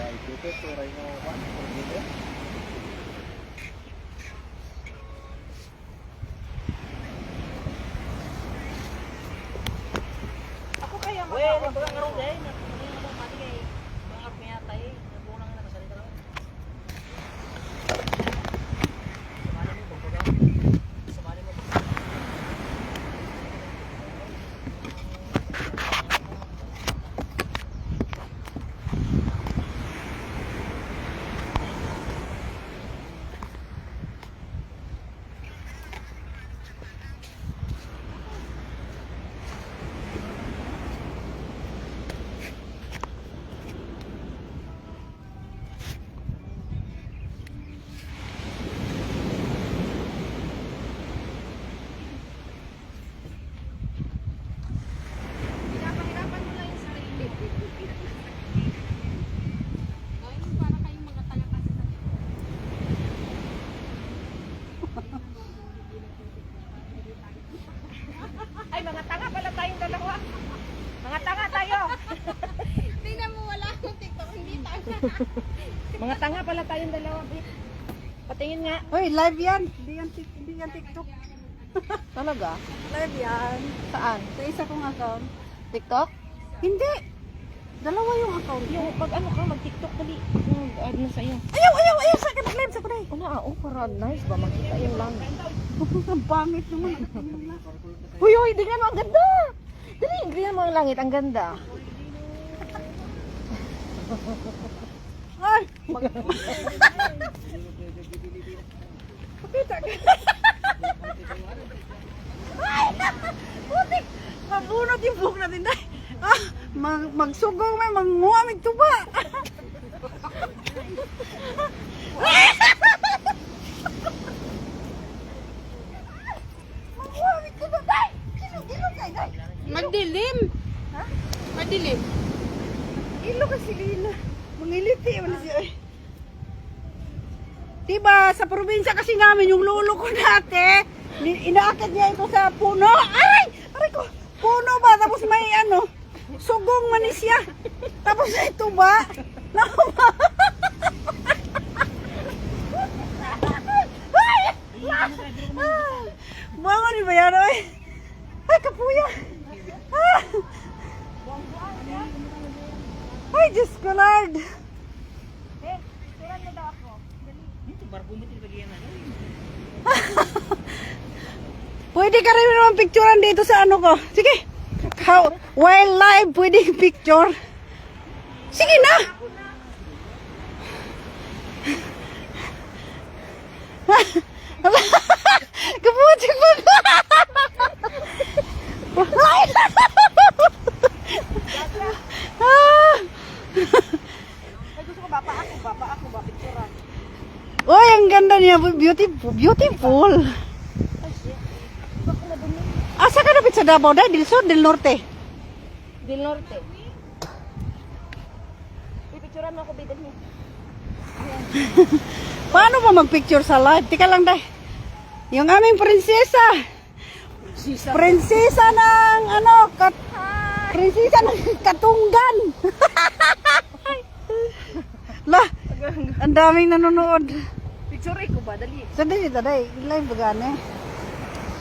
Ako kaya Ay, mga tanga pala tayong dalawa. Mga tanga tayo. Tingnan mo, wala akong TikTok, hindi tanga. Mga tanga pala tayong dalawa, Bit. Patingin nga. Hoy, live yan. Hindi yan TikTok. Talaga? Live yan. Saan? Sa isa kong account. TikTok? Hindi. Dalawa yung account. Yung pag ano ka, mag-TikTok dali. Add na sa'yo. Ayaw. Sa akin, live sa kulay. Una, para nice ba? Makita yung lang. Ang pangit naman. Uy, tingnan mo, ang ganda! Dali, tingnan mo ang langit, ang ganda. Ay! Pakita ka. Ay! Putik! Mabunot yung buhok natin dahil. Magsugong may manguamig tuba. Manguamig tuba. Day! Gilog kay day. Magdilim. Ha? Madilim. Ilo kasi Lina. Mangiliti man siya. Diba sa probinsya kasi namin yung lolo ko dati, inaakit niya ito sa puno. Ay! Aray ko! Puno ba? Tapos may ano, sugong manis siya. Tapos ito ba? Nakuma. Ay! Bangon ni ba yan? Ay, kapuya! Ah! Ay, Diyos ko, Lord! Pwede ka rin naman picturean dito sa ano ko. Sige. While live, pwede picture. Sige na! Kaputik mo! Baba ako ba, picturean? Oy, ang ganda niya. Beautiful. Beautiful. Asa ka napit sa Davao? Del Sur, Del Norte? Del Norte. Pipicturean mo ako, bidan mo. Paano ba mag-picture sa live? Tika lang dahil. Yung aming prinsesa. Prinsesa ng ano, prinsesa ng Katunggan. Lah, ang daming nanonood. Picture ko ba, dali. So, dali, live ba gani?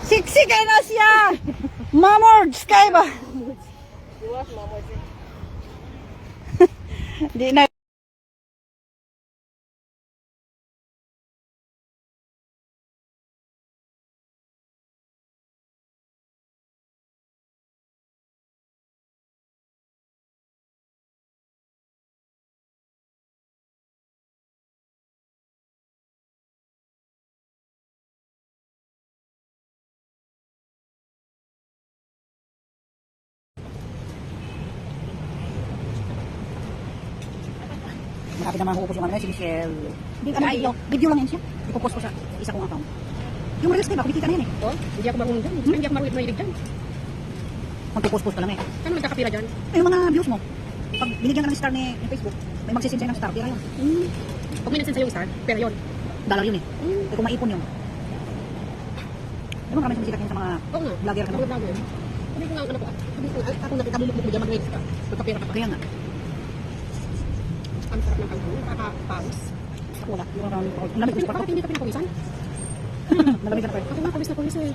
Siksi kayo na siya! Mamords kayo ba? Iwas, mama. Di na. Marami naman huupos yung ano, si Michelle. Video lang yan siya. Ipopost ko sa isa kong account. Yung reels kayo ba, kumikita na yan eh. Oh, hindi ako marunong dyan. Hindi ako marunong dyan. Magpopost-post ka lang eh. Kano magkakapira dyan? Eh, yung mga views mo, pag binigyan ka ng star ni Facebook, may magsisend sa'yo ng star, pira yun. Pag may nagsend sa'yo yung star, pera yun. Dollar yun eh. Eh, kung maipon yun. Di ba marami sumisikat yun sa mga Oo nga. vlogger ka Mga naman? vlogger. Sabi ko nga, ako nakikabulok mo dyan, mag-rates ka. Magkapira ka pa. Kaya nga. Ang sarap ng kalbo. Nakaka-pawis. Wala. Yung maraming pawis. Ang lamig ko siya. Bakit hindi ka pinapawisan? Malamig na pa. Ako nga, pawis na pawis eh.